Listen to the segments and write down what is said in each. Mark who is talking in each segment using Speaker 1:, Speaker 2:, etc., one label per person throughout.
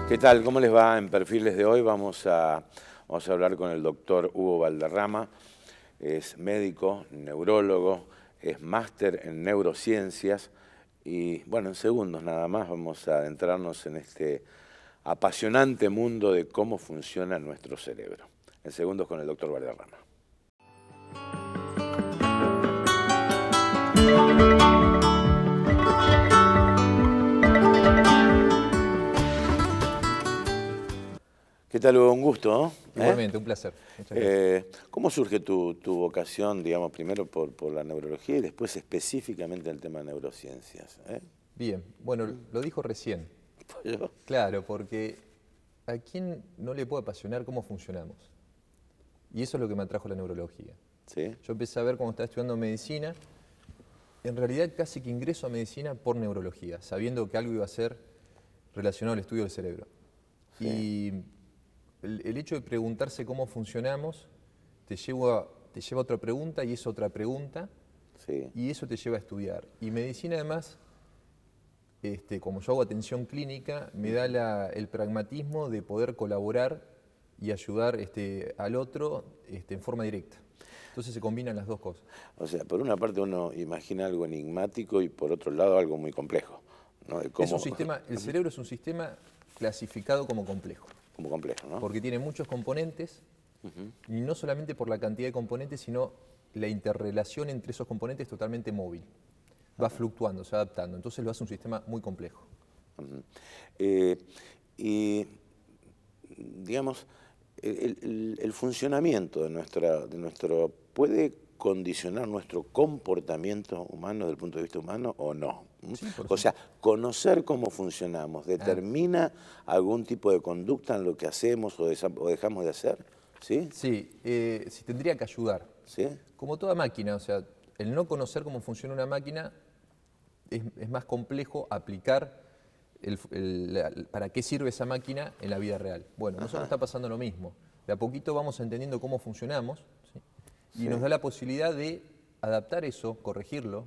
Speaker 1: ¿Qué tal? ¿Cómo les va? En Perfiles de hoy vamos a hablar con el doctor Hugo Valderrama. Es médico, neurólogo, es máster en neurociencias y, bueno, en segundos nada más vamos a adentrarnos en este apasionante mundo de cómo funciona nuestro cerebro. En segundos con el doctor Valderrama. ¿Qué tal, Hugo? Un gusto, ¿no?
Speaker 2: Igualmente, un placer. Muchas gracias.
Speaker 1: ¿Cómo surge tu vocación, digamos, primero por la neurología y después específicamente el tema de neurociencias?
Speaker 2: Bien, bueno, lo dijo recién.
Speaker 1: ¿Yo?
Speaker 2: Claro, porque ¿a quién no le puede apasionar cómo funcionamos? Y eso es lo que me atrajo a la neurología.
Speaker 1: ¿Sí?
Speaker 2: Yo empecé a ver cuando estaba estudiando medicina, en realidad casi que ingreso a medicina por neurología, sabiendo que algo iba a ser relacionado al estudio del cerebro.
Speaker 1: Sí.
Speaker 2: Y el hecho de preguntarse cómo funcionamos te lleva a otra pregunta y es otra pregunta,
Speaker 1: Sí.
Speaker 2: y eso te lleva a estudiar. Y medicina además, como yo hago atención clínica, me da el pragmatismo de poder colaborar y ayudar al otro en forma directa. Entonces se combinan las dos cosas.
Speaker 1: O sea, por una parte uno imagina algo enigmático y por otro lado algo muy complejo, ¿no? De cómo...
Speaker 2: Es un sistema, el cerebro es un sistema clasificado como complejo.
Speaker 1: Como complejo, ¿no?
Speaker 2: Porque tiene muchos componentes, y no solamente por la cantidad de componentes, sino la interrelación entre esos componentes es totalmente móvil. Va fluctuando, se va adaptando. Entonces lo hace un sistema muy complejo.
Speaker 1: Y, digamos, el funcionamiento de nuestro puede condicionar nuestro comportamiento humano desde el punto de vista humano o no.
Speaker 2: Sí,
Speaker 1: O sea, conocer cómo funcionamos determina algún tipo de conducta en lo que hacemos o dejamos de hacer, ¿sí?
Speaker 2: Sí, sí tendría que ayudar.
Speaker 1: ¿Sí?
Speaker 2: Como toda máquina, o sea, el no conocer cómo funciona una máquina es más complejo aplicar para qué sirve esa máquina en la vida real. Bueno, nosotros está pasando lo mismo. De a poquito vamos entendiendo cómo funcionamos, ¿sí? Y nos da la posibilidad de adaptar eso, corregirlo,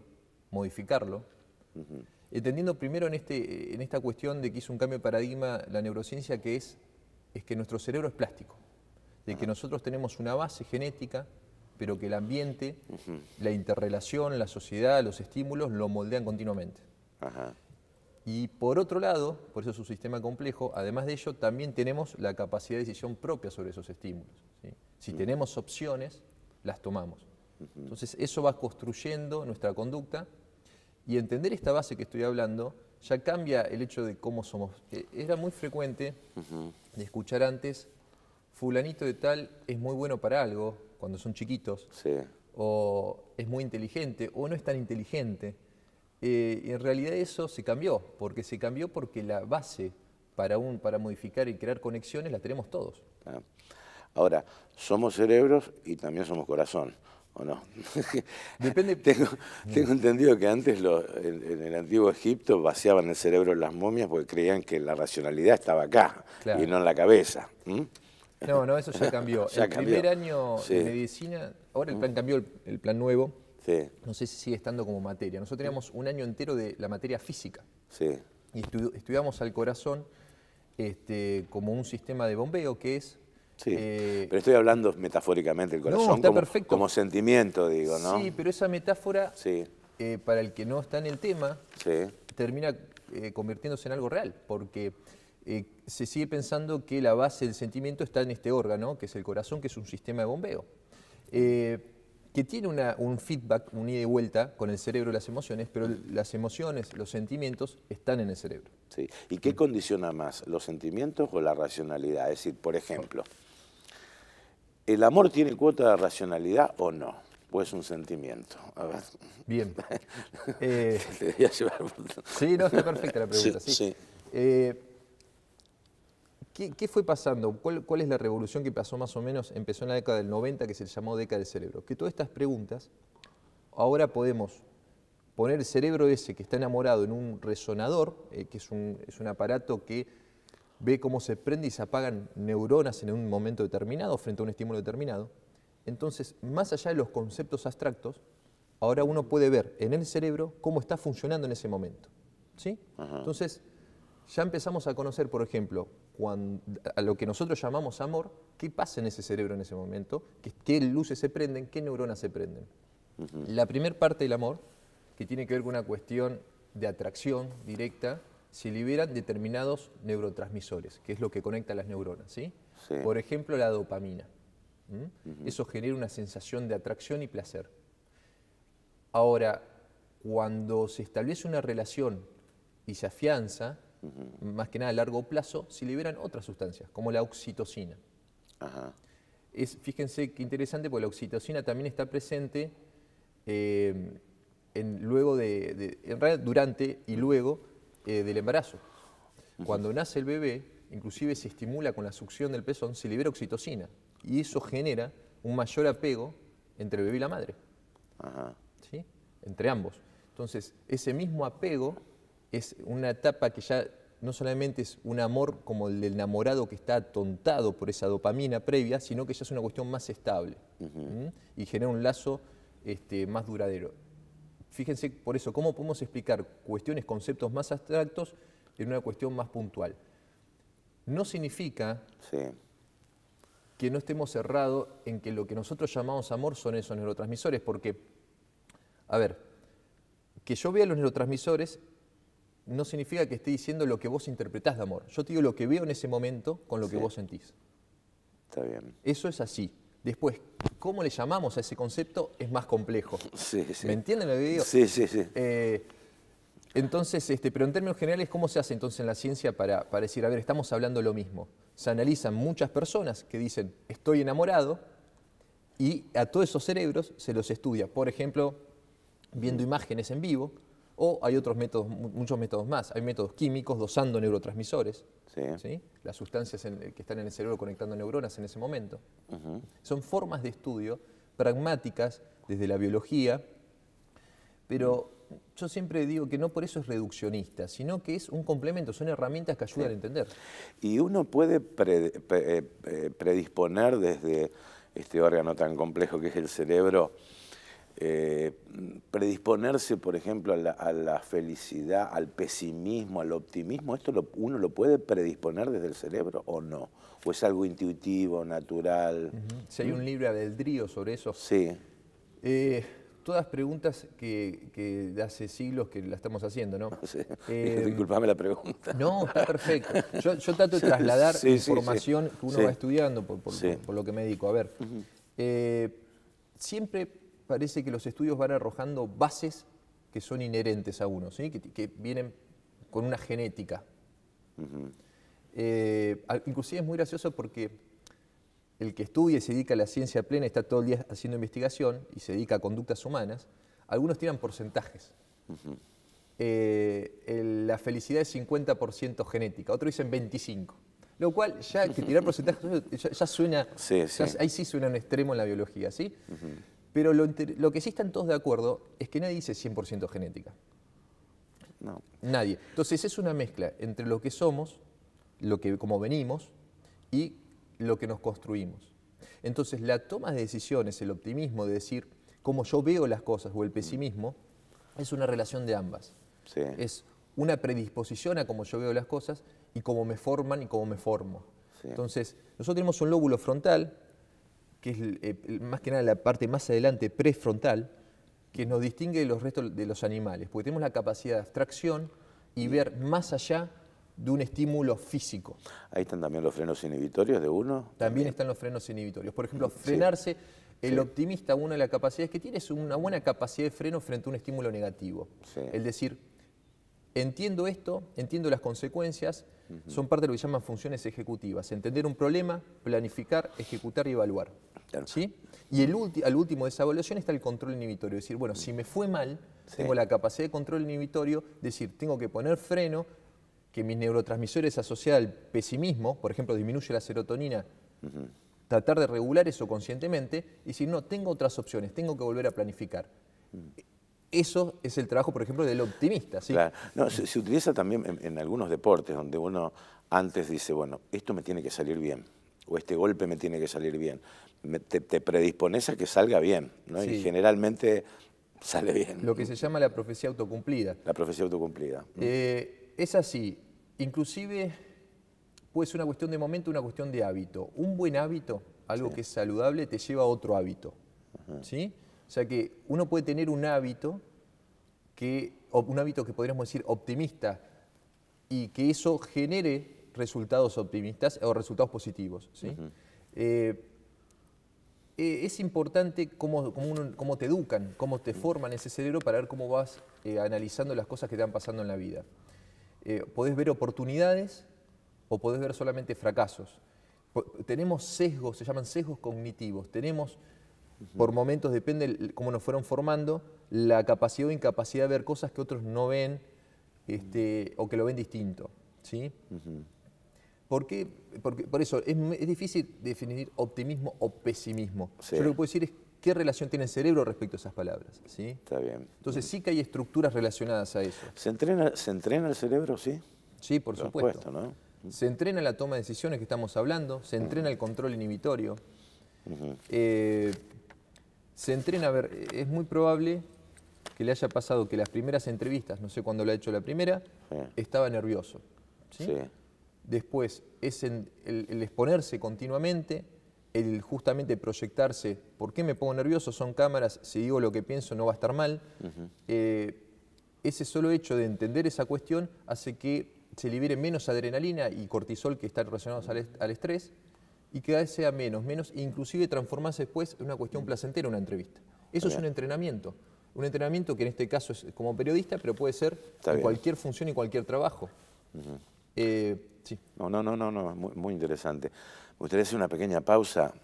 Speaker 2: modificarlo, entendiendo primero en esta cuestión de que hizo un cambio de paradigma la neurociencia, que es que nuestro cerebro es plástico, de que nosotros tenemos una base genética, pero que el ambiente, la interrelación, la sociedad, los estímulos lo moldean continuamente. Y por otro lado, por eso es un sistema complejo, además de ello también tenemos la capacidad de decisión propia sobre esos estímulos, ¿sí? Si tenemos opciones, las tomamos. Entonces eso va construyendo nuestra conducta, y entender esta base que estoy hablando ya cambia el hecho de cómo somos. Era muy frecuente de escuchar antes, fulanito de tal es muy bueno para algo, cuando son chiquitos,
Speaker 1: Sí.
Speaker 2: o es muy inteligente, o no es tan inteligente. Y en realidad eso se cambió porque la base para modificar y crear conexiones la tenemos todos.
Speaker 1: Ahora, somos cerebros y también somos corazón, ¿o no?
Speaker 2: Depende.
Speaker 1: Tengo entendido que antes en el antiguo Egipto vaciaban el cerebro en las momias porque creían que la racionalidad estaba acá,
Speaker 2: claro,
Speaker 1: y no en la cabeza.
Speaker 2: No, eso ya cambió.
Speaker 1: Ya
Speaker 2: el
Speaker 1: cambió.
Speaker 2: Primer año de medicina, ahora el plan cambió, el plan nuevo,
Speaker 1: Sí.
Speaker 2: no sé si sigue estando como materia. Nosotros teníamos un año entero de la materia física.
Speaker 1: Sí.
Speaker 2: Y estudiamos al corazón como un sistema de bombeo que es...
Speaker 1: Sí, pero estoy hablando metafóricamente del corazón,
Speaker 2: No, está perfecto.
Speaker 1: Como sentimiento, digo, ¿no?
Speaker 2: Sí, pero esa metáfora,
Speaker 1: Sí.
Speaker 2: Para el que no está en el tema,
Speaker 1: Sí.
Speaker 2: termina convirtiéndose en algo real, porque se sigue pensando que la base del sentimiento está en este órgano, que es el corazón, que es un sistema de bombeo, que tiene un feedback, un ida y vuelta con el cerebro y las emociones, pero las emociones, los sentimientos están en el cerebro.
Speaker 1: Sí. ¿Y qué condiciona más, los sentimientos o la racionalidad? Es decir, por ejemplo, ¿el amor tiene cuota de racionalidad o no? ¿O es un sentimiento? A ver.
Speaker 2: Bien.
Speaker 1: Te voy a llevar.
Speaker 2: Sí, no, está perfecta la pregunta. Sí.
Speaker 1: Sí.
Speaker 2: ¿Qué fue pasando? ¿Cuál es la revolución que pasó más o menos? Empezó en la década del 90, que se llamó década del cerebro. Que todas estas preguntas, ahora podemos poner el cerebro ese que está enamorado en un resonador, que es un aparato que ve cómo se prende y se apagan neuronas en un momento determinado frente a un estímulo determinado. Entonces, más allá de los conceptos abstractos, ahora uno puede ver en el cerebro cómo está funcionando en ese momento. ¿Sí? Entonces, ya empezamos a conocer, por ejemplo, a lo que nosotros llamamos amor, qué pasa en ese cerebro en ese momento, qué luces se prenden, qué neuronas se prenden. La primera parte del amor, que tiene que ver con una cuestión de atracción directa, se liberan determinados neurotransmisores, que es lo que conecta a las neuronas. ¿Sí?
Speaker 1: Sí.
Speaker 2: Por ejemplo, la dopamina. Eso genera una sensación de atracción y placer. Ahora, cuando se establece una relación y se afianza, más que nada a largo plazo, se liberan otras sustancias, como la oxitocina.
Speaker 1: Ajá.
Speaker 2: Fíjense qué interesante, porque la oxitocina también está presente en realidad durante y luego del embarazo. Cuando nace el bebé, inclusive se estimula con la succión del pezón, se libera oxitocina. Y eso genera un mayor apego entre el bebé y la madre.
Speaker 1: Ajá.
Speaker 2: ¿Sí? Entre ambos. Entonces, ese mismo apego es una etapa que ya no solamente es un amor como el del enamorado que está atontado por esa dopamina previa, sino que ya es una cuestión más estable y genera un lazo más duradero. Fíjense por eso, cómo podemos explicar cuestiones, conceptos más abstractos en una cuestión más puntual. No significa que no estemos cerrados en que lo que nosotros llamamos amor son esos neurotransmisores, porque, a ver, que yo vea los neurotransmisores no significa que esté diciendo lo que vos interpretás de amor. Yo te digo lo que veo en ese momento con lo que vos sentís.
Speaker 1: Está bien.
Speaker 2: Eso es así. Después, ¿cómo le llamamos a ese concepto? Es más complejo.
Speaker 1: Sí, sí.
Speaker 2: ¿Me entienden lo que digo?
Speaker 1: Sí, sí, sí.
Speaker 2: Entonces, pero en términos generales, ¿cómo se hace entonces en la ciencia para decir, a ver, estamos hablando lo mismo? Se analizan muchas personas que dicen, estoy enamorado, y a todos esos cerebros se los estudia. Por ejemplo, viendo imágenes en vivo, o hay otros métodos, muchos métodos más. Hay métodos químicos dosando neurotransmisores, ¿sí? Las sustancias que están en el cerebro conectando neuronas en ese momento. Son formas de estudio pragmáticas desde la biología, pero yo siempre digo que no por eso es reduccionista, sino que es un complemento, son herramientas que ayudan a entender.
Speaker 1: Y uno puede predisponer desde este órgano tan complejo que es el cerebro, predisponerse, por ejemplo, a la felicidad, al pesimismo, al optimismo. ¿Esto uno lo puede predisponer desde el cerebro o no? ¿O es algo intuitivo, natural?
Speaker 2: Si hay un libre albedrío sobre eso.
Speaker 1: Sí.
Speaker 2: Todas preguntas que hace siglos que la estamos haciendo, ¿no?
Speaker 1: Sí. Disculpame la pregunta.
Speaker 2: No, está perfecto. Yo trato de trasladar información que uno va estudiando por lo que me dedico. A ver, siempre parece que los estudios van arrojando bases que son inherentes a uno, ¿sí? que vienen con una genética. Inclusive es muy gracioso porque el que estudia y se dedica a la ciencia plena, está todo el día haciendo investigación y se dedica a conductas humanas, algunos tiran porcentajes. La felicidad es 50% genética, otros dicen 25%. Lo cual, ya que tirar porcentajes ya suena, ahí sí suena un extremo en la biología, ¿sí? Pero lo que sí están todos de acuerdo es que nadie dice 100% genética.
Speaker 1: No.
Speaker 2: Nadie. Entonces es una mezcla entre lo que somos, como venimos, y lo que nos construimos. Entonces la toma de decisiones, el optimismo de decir cómo yo veo las cosas o el pesimismo, es una relación de ambas.
Speaker 1: Sí.
Speaker 2: Es una predisposición a cómo yo veo las cosas y cómo me forman y cómo me formo.
Speaker 1: Sí.
Speaker 2: Entonces nosotros tenemos un lóbulo frontal, que es más que nada la parte más adelante prefrontal, que nos distingue de los restos de los animales, porque tenemos la capacidad de abstracción y ver más allá de un estímulo físico.
Speaker 1: Ahí están también los frenos inhibitorios de uno.
Speaker 2: También están los frenos inhibitorios. Por ejemplo, frenarse, el optimista, una de las capacidades que tiene es una buena capacidad de freno frente a un estímulo negativo. Es decir, entiendo esto, entiendo las consecuencias, son parte de lo que llaman funciones ejecutivas. Entender un problema, planificar, ejecutar y evaluar.
Speaker 1: Claro.
Speaker 2: ¿Sí? Y al último de esa evaluación está el control inhibitorio. Es decir, bueno, si me fue mal, tengo la capacidad de control inhibitorio, es decir, tengo que poner freno, que mis neurotransmisores asociados al pesimismo, por ejemplo, disminuye la serotonina, tratar de regular eso conscientemente y decir, no, tengo otras opciones, tengo que volver a planificar. Eso es el trabajo, por ejemplo, del optimista. ¿Sí?
Speaker 1: Claro. No, se utiliza también en algunos deportes donde uno antes dice, bueno, esto me tiene que salir bien. o este golpe me tiene que salir bien. Te predispones a que salga bien, ¿no?
Speaker 2: Sí.
Speaker 1: Y generalmente sale bien.
Speaker 2: Lo que se llama la profecía autocumplida.
Speaker 1: La profecía autocumplida.
Speaker 2: Es así, inclusive puede ser una cuestión de momento, una cuestión de hábito. Un buen hábito, algo que es saludable, te lleva a otro hábito. ¿Sí? O sea que uno puede tener un hábito que podríamos decir optimista y que eso genere resultados optimistas o resultados positivos. ¿Sí? Es importante cómo te educan, cómo te forman ese cerebro para ver cómo vas analizando las cosas que te van pasando en la vida. Podés ver oportunidades o podés ver solamente fracasos. Tenemos sesgos, se llaman sesgos cognitivos. Tenemos, por momentos, depende de cómo nos fueron formando, la capacidad o incapacidad de ver cosas que otros no ven o que lo ven distinto. ¿Sí? Porque por eso es difícil definir optimismo o pesimismo.
Speaker 1: Sí.
Speaker 2: Yo lo que puedo decir es qué relación tiene el cerebro respecto a esas palabras. ¿Sí?
Speaker 1: Está bien.
Speaker 2: Entonces sí que hay estructuras relacionadas a eso.
Speaker 1: ¿Se entrena el cerebro, sí?
Speaker 2: Sí, por supuesto.
Speaker 1: ¿No?
Speaker 2: Se entrena la toma de decisiones que estamos hablando, se entrena el control inhibitorio, se entrena, a ver, es muy probable que le haya pasado que las primeras entrevistas, no sé cuándo lo ha hecho la primera, estaba nervioso. ¿Sí?
Speaker 1: Sí.
Speaker 2: Después, es el exponerse continuamente, el justamente proyectarse. ¿Por qué me pongo nervioso? Son cámaras, si digo lo que pienso no va a estar mal. Ese solo hecho de entender esa cuestión hace que se libere menos adrenalina y cortisol que están relacionados al estrés y que cada vez sea menos, inclusive transformarse después en una cuestión placentera una entrevista. Eso es un entrenamiento. Un entrenamiento que en este caso es como periodista, pero puede ser en cualquier función y cualquier trabajo. Sí.
Speaker 1: No, muy interesante. Me gustaría hacer una pequeña pausa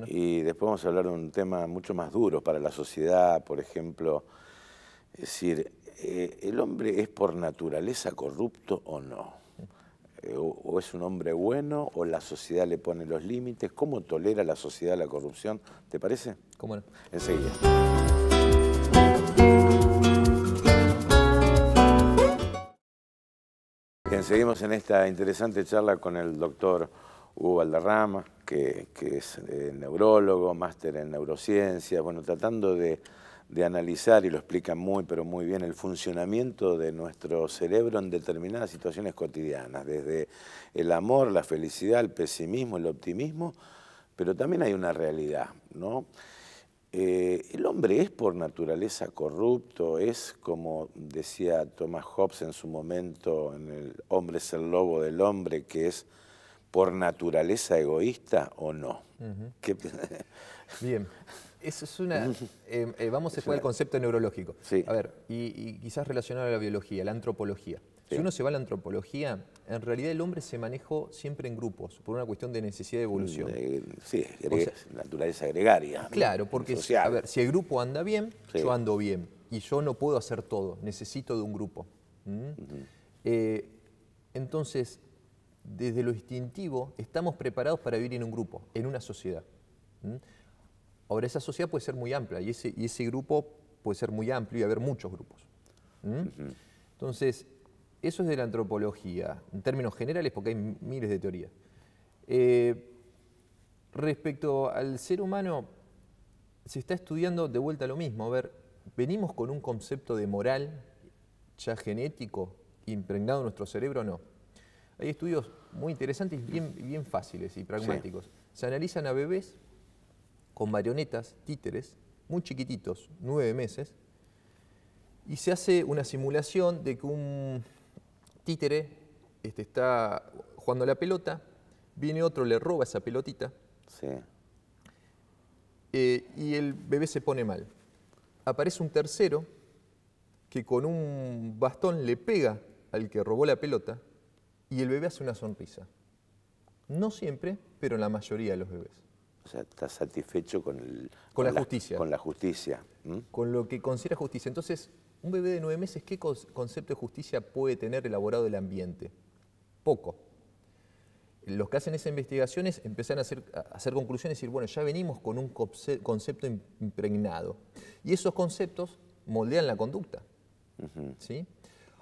Speaker 1: y después vamos a hablar de un tema mucho más duro para la sociedad, por ejemplo, es decir, ¿el hombre es por naturaleza corrupto o no? ¿O es un hombre bueno o la sociedad le pone los límites? ¿Cómo tolera la sociedad la corrupción? ¿Te parece?
Speaker 2: ¿Cómo no?
Speaker 1: Enseguida. Bien, seguimos en esta interesante charla con el doctor Hugo Valderrama, que es neurólogo, máster en neurociencias, bueno, tratando de analizar, y lo explica pero muy bien, el funcionamiento de nuestro cerebro en determinadas situaciones cotidianas, desde el amor, la felicidad, el pesimismo, el optimismo, pero también hay una realidad, ¿no? El hombre es por naturaleza corrupto, es como decía Thomas Hobbes en su momento, en El hombre es el lobo del hombre, que es por naturaleza egoísta o no.
Speaker 2: Bien. Eso es una... vamos después al concepto neurológico.
Speaker 1: Sí.
Speaker 2: A ver, y quizás relacionado a la biología, la antropología. Si uno se va a la antropología, en realidad el hombre se manejó siempre en grupos, por una cuestión de necesidad de evolución.
Speaker 1: Sí, naturaleza gregaria.
Speaker 2: Claro, porque
Speaker 1: social.
Speaker 2: a ver, si el grupo anda bien, yo ando bien. Y yo no puedo hacer todo, necesito de un grupo. Entonces, desde lo instintivo, estamos preparados para vivir en un grupo, en una sociedad. Ahora, esa sociedad puede ser muy amplia y ese grupo puede ser muy amplio y haber muchos grupos. Entonces, eso es de la antropología, en términos generales, porque hay miles de teorías. Respecto al ser humano, se está estudiando de vuelta lo mismo. A ver, ¿venimos con un concepto de moral ya genético impregnado en nuestro cerebro o no? Hay estudios muy interesantes, bien fáciles y pragmáticos. Sí. Se analizan a bebés con marionetas, títeres, muy chiquititos, 9 meses, y se hace una simulación de que un títere está jugando a la pelota, viene otro, le roba esa pelotita, y el bebé se pone mal. Aparece un tercero que con un bastón le pega al que robó la pelota y el bebé hace una sonrisa. No siempre, pero en la mayoría de los bebés.
Speaker 1: O sea, está satisfecho con
Speaker 2: la justicia.
Speaker 1: Con la justicia.
Speaker 2: Con lo que considera justicia. Entonces, un bebé de 9 meses, ¿qué concepto de justicia puede tener elaborado del ambiente? Poco. Los que hacen esas investigaciones empiezan a hacer conclusiones y decir, bueno, ya venimos con un concepto impregnado. Y esos conceptos moldean la conducta. ¿Sí?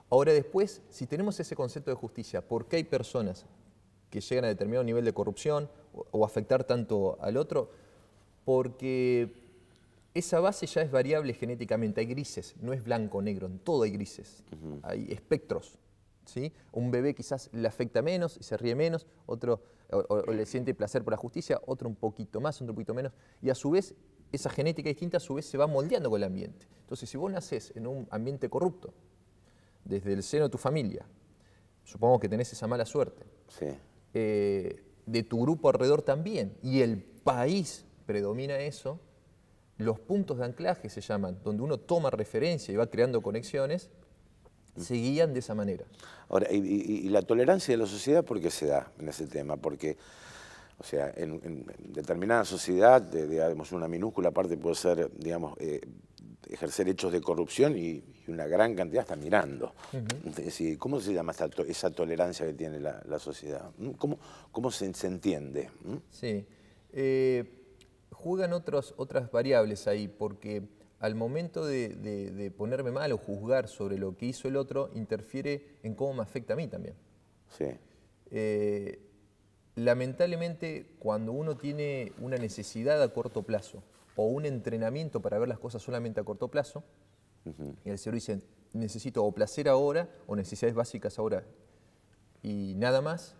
Speaker 2: Ahora después, si tenemos ese concepto de justicia, ¿por qué hay personas que llegan a determinado nivel de corrupción o afectar tanto al otro, porque esa base ya es variable genéticamente, hay grises, no es blanco o negro, en todo hay grises, hay espectros. ¿Sí? Un bebé quizás le afecta menos y se ríe menos, otro o le siente placer por la justicia, otro un poquito más, otro un poquito menos, y a su vez esa genética distinta a su vez se va moldeando con el ambiente. Entonces, si vos nacés en un ambiente corrupto, desde el seno de tu familia, supongo que tenés esa mala suerte,
Speaker 1: Sí.
Speaker 2: De tu grupo alrededor también, y el país predomina eso, los puntos de anclaje se llaman, donde uno toma referencia y va creando conexiones, se guían de esa manera.
Speaker 1: Ahora, y la tolerancia de la sociedad, ¿por qué se da en ese tema? Porque, o sea, en determinada sociedad, digamos, una minúscula parte puede ser, digamos, ejercer hechos de corrupción y una gran cantidad está mirando. Es decir, ¿cómo se llama esa tolerancia que tiene la sociedad? ¿Cómo se entiende?
Speaker 2: Sí. Juegan otras variables ahí, porque al momento de ponerme mal o juzgar sobre lo que hizo el otro, interfiere en cómo me afecta a mí también.
Speaker 1: Sí.
Speaker 2: Lamentablemente, cuando uno tiene una necesidad a corto plazo o un entrenamiento para ver las cosas solamente a corto plazo, y el cerebro dice, necesito o placer ahora o necesidades básicas ahora y nada más,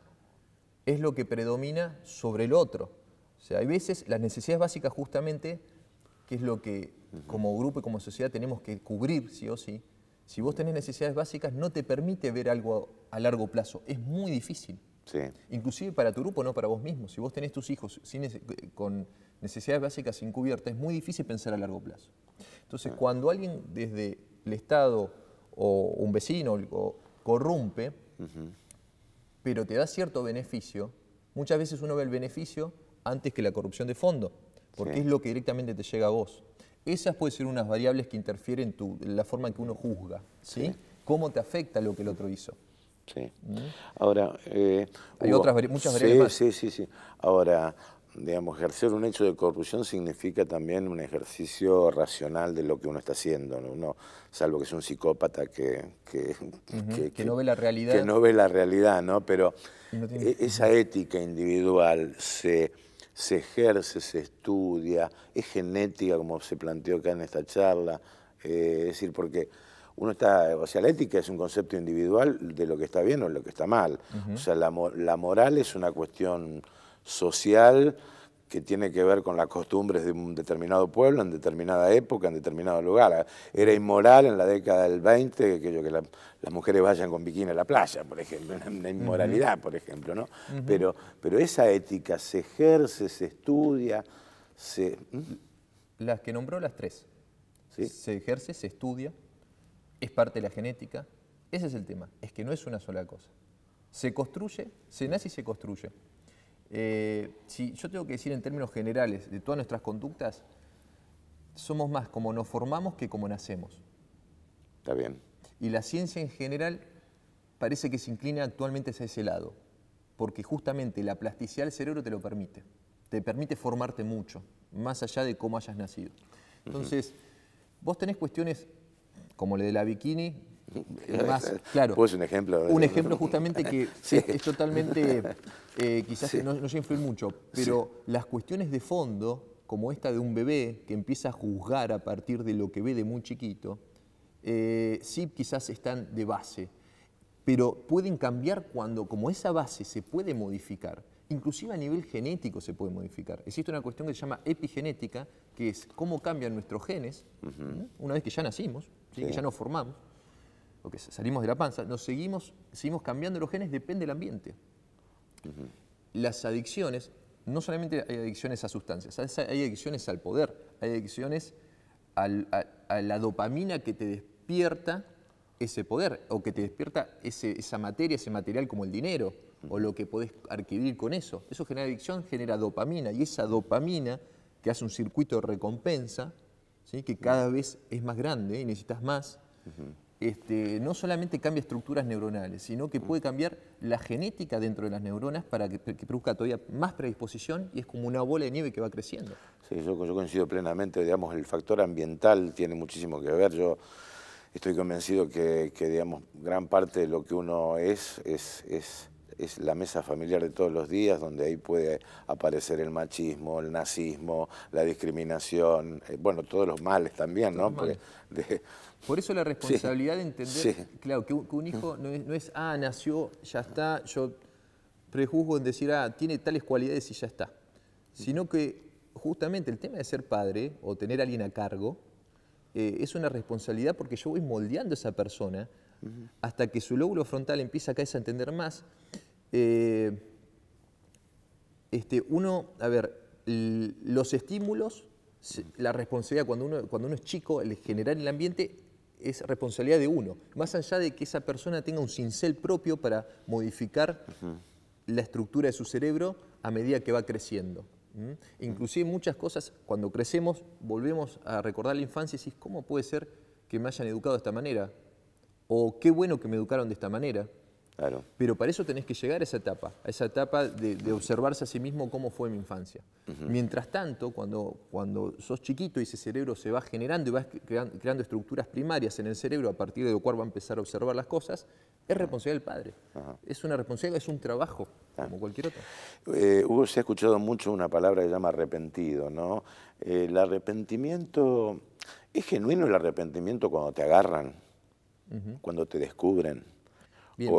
Speaker 2: es lo que predomina sobre el otro. O sea, hay veces las necesidades básicas justamente, que es lo que como grupo y como sociedad tenemos que cubrir sí o sí. Si vos tenés necesidades básicas, no te permite ver algo a largo plazo. Es muy difícil.
Speaker 1: Sí.
Speaker 2: Inclusive para tu grupo, no para vos mismo. Si vos tenés tus hijos con necesidades básicas incubiertas, es muy difícil pensar a largo plazo. Entonces, cuando alguien desde el Estado o un vecino corrompe, pero te da cierto beneficio, muchas veces uno ve el beneficio antes que la corrupción de fondo, porque es lo que directamente te llega a vos. Esas pueden ser unas variables que interfieren en la forma en que uno juzga, ¿sí? ¿Cómo te afecta lo que el otro hizo?
Speaker 1: Sí. Ahora,
Speaker 2: hay muchas variables más.
Speaker 1: Sí. Ahora, digamos, ejercer un hecho de corrupción significa también un ejercicio racional de lo que uno está haciendo, ¿no? Uno, salvo que sea un psicópata que
Speaker 2: no ve la realidad.
Speaker 1: Que no ve la realidad, ¿no? Pero esa ética individual se ejerce, se estudia, es genética, como se planteó acá en esta charla. Es decir, porque uno está, o sea, la ética es un concepto individual de lo que está bien o lo que está mal. O sea, la moral es una cuestión social que tiene que ver con las costumbres de un determinado pueblo, en determinada época, en determinado lugar. Era inmoral en la década del 20 que las mujeres vayan con bikini a la playa, por ejemplo, una inmoralidad, por ejemplo, ¿no? Pero esa ética se ejerce, se estudia,
Speaker 2: Las que nombró las tres.
Speaker 1: ¿Sí?
Speaker 2: Se ejerce, se estudia, es parte de la genética. Ese es el tema, es que no es una sola cosa. Se construye, se nace y se construye. Si yo tengo que decir en términos generales de todas nuestras conductas, somos más como nos formamos que como nacemos.
Speaker 1: Está bien.
Speaker 2: Y la ciencia en general parece que se inclina actualmente hacia ese lado, porque justamente la plasticidad del cerebro te lo permite. Te permite formarte mucho, más allá de cómo hayas nacido. Entonces, vos tenés cuestiones como la de la bikini, más, claro.
Speaker 1: ¿Puedes un ejemplo?
Speaker 2: Un ejemplo justamente que es totalmente, quizás no llega a influir mucho, pero las cuestiones de fondo, como esta de un bebé que empieza a juzgar a partir de lo que ve de muy chiquito, sí quizás están de base, pero pueden cambiar cuando, como esa base se puede modificar, inclusive a nivel genético se puede modificar. Existe una cuestión que se llama epigenética, que es cómo cambian nuestros genes, una vez que ya nacimos, ¿sí? Que ya nos formamos, o que salimos de la panza, seguimos cambiando los genes, depende del ambiente. Las adicciones, no solamente hay adicciones a sustancias, hay adicciones al poder, hay adicciones a la dopamina que te despierta ese poder, o que te despierta esa materia, ese material como el dinero, o lo que podés adquirir con eso. Eso genera adicción, genera dopamina, y esa dopamina que hace un circuito de recompensa, ¿sí? Que cada vez es más grande y necesitas más, no solamente cambia estructuras neuronales, sino que puede cambiar la genética dentro de las neuronas para que produzca todavía más predisposición, y es como una bola de nieve que va creciendo.
Speaker 1: Sí, yo coincido plenamente, digamos, el factor ambiental tiene muchísimo que ver. Yo estoy convencido que digamos, gran parte de lo que uno es es la mesa familiar de todos los días, donde ahí puede aparecer el machismo, el nazismo, la discriminación, bueno, todos los males también, ¿no?
Speaker 2: Por eso la responsabilidad de entender,
Speaker 1: sí.
Speaker 2: claro, que un hijo no es, nació, ya está, yo prejuzgo en decir, tiene tales cualidades y ya está. Sino que justamente el tema de ser padre o tener a alguien a cargo es una responsabilidad porque yo voy moldeando a esa persona hasta que su lóbulo frontal empieza cada vez a entender más. Los estímulos, la responsabilidad cuando uno es chico, el generar el ambiente es responsabilidad de uno. Más allá de que esa persona tenga un cincel propio para modificar la estructura de su cerebro a medida que va creciendo. Inclusive muchas cosas, cuando crecemos, volvemos a recordar la infancia y decís, ¿cómo puede ser que me hayan educado de esta manera? O qué bueno que me educaron de esta manera.
Speaker 1: Claro.
Speaker 2: Pero para eso tenés que llegar a esa etapa de observarse a sí mismo cómo fue mi infancia. Mientras tanto, cuando sos chiquito y ese cerebro se va generando y vas creando estructuras primarias en el cerebro a partir de lo cual va a empezar a observar las cosas, es responsabilidad del padre. Es una responsabilidad, es un trabajo, como cualquier otro.
Speaker 1: Hugo, se ha escuchado mucho una palabra que se llama arrepentido, ¿no? El arrepentimiento, ¿es genuino el arrepentimiento cuando te agarran? Cuando te descubren.
Speaker 2: Bien.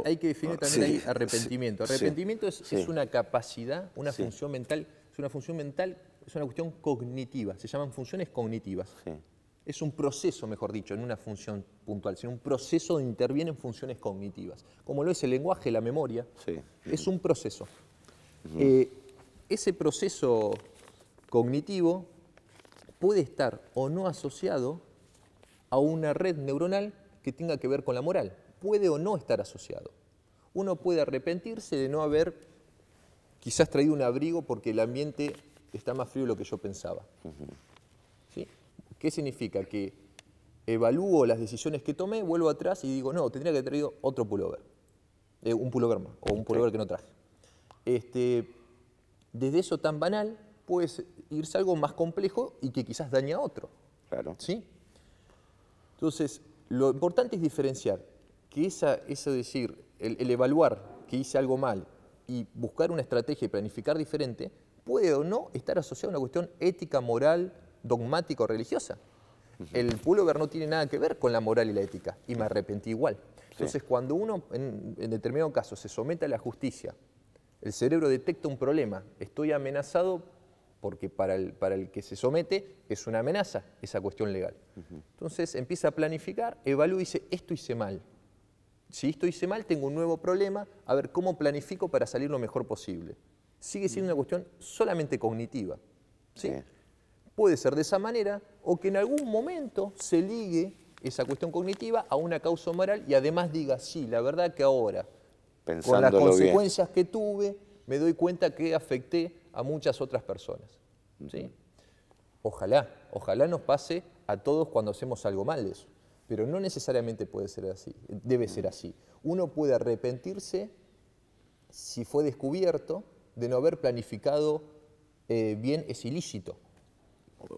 Speaker 2: Hay que definir también ahí arrepentimiento. Arrepentimiento es una capacidad, una función mental, es una cuestión cognitiva, se llaman funciones cognitivas. Es un proceso, mejor dicho, en una función puntual, sino un proceso donde intervienen funciones cognitivas. Como lo es el lenguaje, la memoria, es un proceso. Ese proceso cognitivo puede estar o no asociado a una red neuronal que tenga que ver con la moral. Puede o no estar asociado. Uno puede arrepentirse de no haber quizás traído un abrigo porque el ambiente está más frío de lo que yo pensaba. ¿Sí? ¿Qué significa? Que evalúo las decisiones que tomé, vuelvo atrás y digo, no, tendría que haber traído otro pullover. Un pullover más, o un pullover que no traje. Desde eso tan banal, puede irse a algo más complejo y que quizás daña a otro.
Speaker 1: Claro.
Speaker 2: ¿Sí? Entonces, lo importante es diferenciar que eso decir, el evaluar que hice algo mal y buscar una estrategia y planificar diferente, puede o no estar asociado a una cuestión ética, moral, dogmática o religiosa. El pullover no tiene nada que ver con la moral y la ética, y me arrepentí igual. Entonces, cuando uno, en determinado caso, se somete a la justicia, el cerebro detecta un problema, estoy amenazado porque para el que se somete es una amenaza esa cuestión legal. Entonces empieza a planificar, evalúa y dice, esto hice mal. Si esto hice mal, tengo un nuevo problema, a ver cómo planifico para salir lo mejor posible. Sigue siendo una cuestión solamente cognitiva. ¿Sí? Puede ser de esa manera, o que en algún momento se ligue esa cuestión cognitiva a una causa moral y además diga, sí, la verdad que ahora, con las consecuencias que tuve, me doy cuenta que afecté a muchas otras personas. ¿Sí? Ojalá nos pase a todos cuando hacemos algo mal de eso, pero no necesariamente puede ser así, debe ser así. Uno puede arrepentirse si fue descubierto de no haber planificado bien ese ilícito.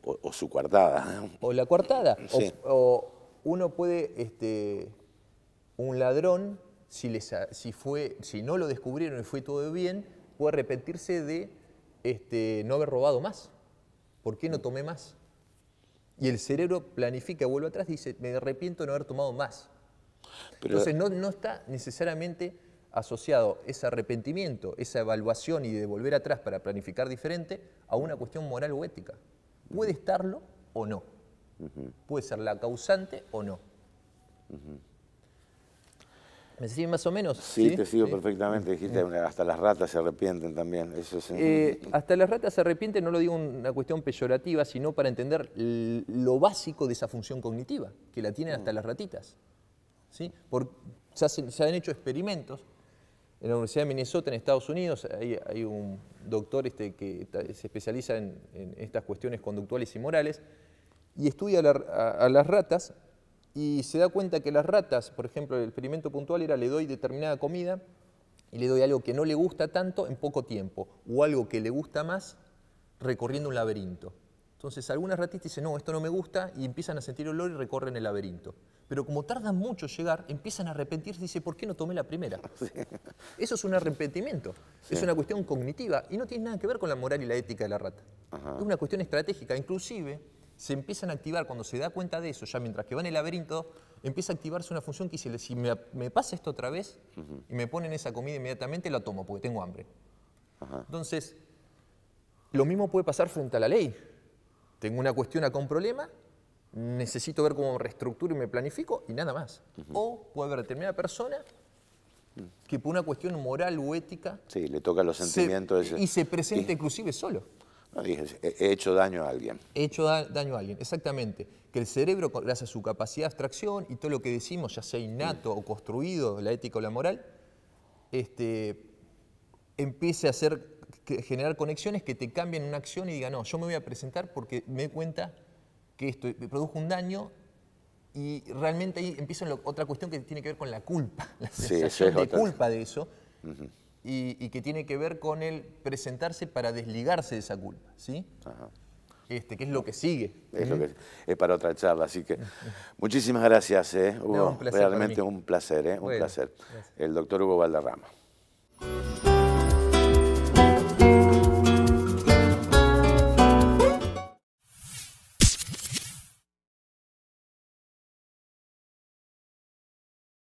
Speaker 1: O su coartada.
Speaker 2: O la coartada.
Speaker 1: Sí.
Speaker 2: O uno puede, un ladrón, si no lo descubrieron y fue todo bien, puede arrepentirse de no haber robado más. ¿Por qué no tomé más? Y el cerebro planifica, vuelve atrás y dice, me arrepiento de no haber tomado más. Entonces no está necesariamente asociado ese arrepentimiento, esa evaluación y de volver atrás para planificar diferente a una cuestión moral o ética. Puede estarlo o no. Puede ser la causante o no. ¿Me siguen más o menos?
Speaker 1: Sí, te sigo perfectamente. Dijiste, hasta las ratas se arrepienten también. Eso es...
Speaker 2: Hasta las ratas se arrepienten, no lo digo una cuestión peyorativa, sino para entender lo básico de esa función cognitiva, que la tienen hasta las ratitas. ¿Sí? Se han hecho experimentos. En la Universidad de Minnesota, en Estados Unidos, hay un doctor que se especializa en estas cuestiones conductuales y morales, y estudia a las ratas, y se da cuenta que las ratas, por ejemplo, el experimento puntual era le doy determinada comida y le doy algo que no le gusta tanto en poco tiempo, o algo que le gusta más recorriendo un laberinto. Entonces algunas ratitas dicen, no, esto no me gusta, y empiezan a sentir olor y recorren el laberinto. pero como tardan mucho en llegar, empiezan a arrepentirse y dicen, ¿por qué no tomé la primera? Sí. Eso es un arrepentimiento, sí. Es una cuestión cognitiva y no tiene nada que ver con la moral y la ética de la rata. Ajá. Es una cuestión estratégica, inclusive se empiezan a activar, cuando se da cuenta de eso, ya mientras que va en el laberinto, empieza a activarse una función que dice, si me pasa esto otra vez y me ponen esa comida inmediatamente, la tomo porque tengo hambre. Ajá. Entonces, lo mismo puede pasar frente a la ley. Tengo una cuestión acá, un problema, necesito ver cómo reestructuro y me planifico y nada más. O puede haber determinada persona que por una cuestión moral o ética...
Speaker 1: Sí, le toca los sentimientos.
Speaker 2: Y se presenta inclusive solo.
Speaker 1: No, dije, he hecho daño a alguien.
Speaker 2: He hecho daño a alguien, exactamente. Que el cerebro, gracias a su capacidad de abstracción y todo lo que decimos, ya sea innato o construido, la ética o la moral, empiece a generar conexiones que te cambien una acción y diga, no, yo me voy a presentar porque me doy cuenta que esto me produjo un daño y realmente ahí empieza otra cuestión que tiene que ver con la culpa, la sensación de culpa de eso. Y que tiene que ver con el presentarse para desligarse de esa culpa, ¿sí? Ajá. Que es lo que sigue.
Speaker 1: Es para otra charla, así que muchísimas gracias, Hugo.
Speaker 2: No, un placer.
Speaker 1: Realmente un placer, un placer. Gracias. El doctor Hugo Valderrama.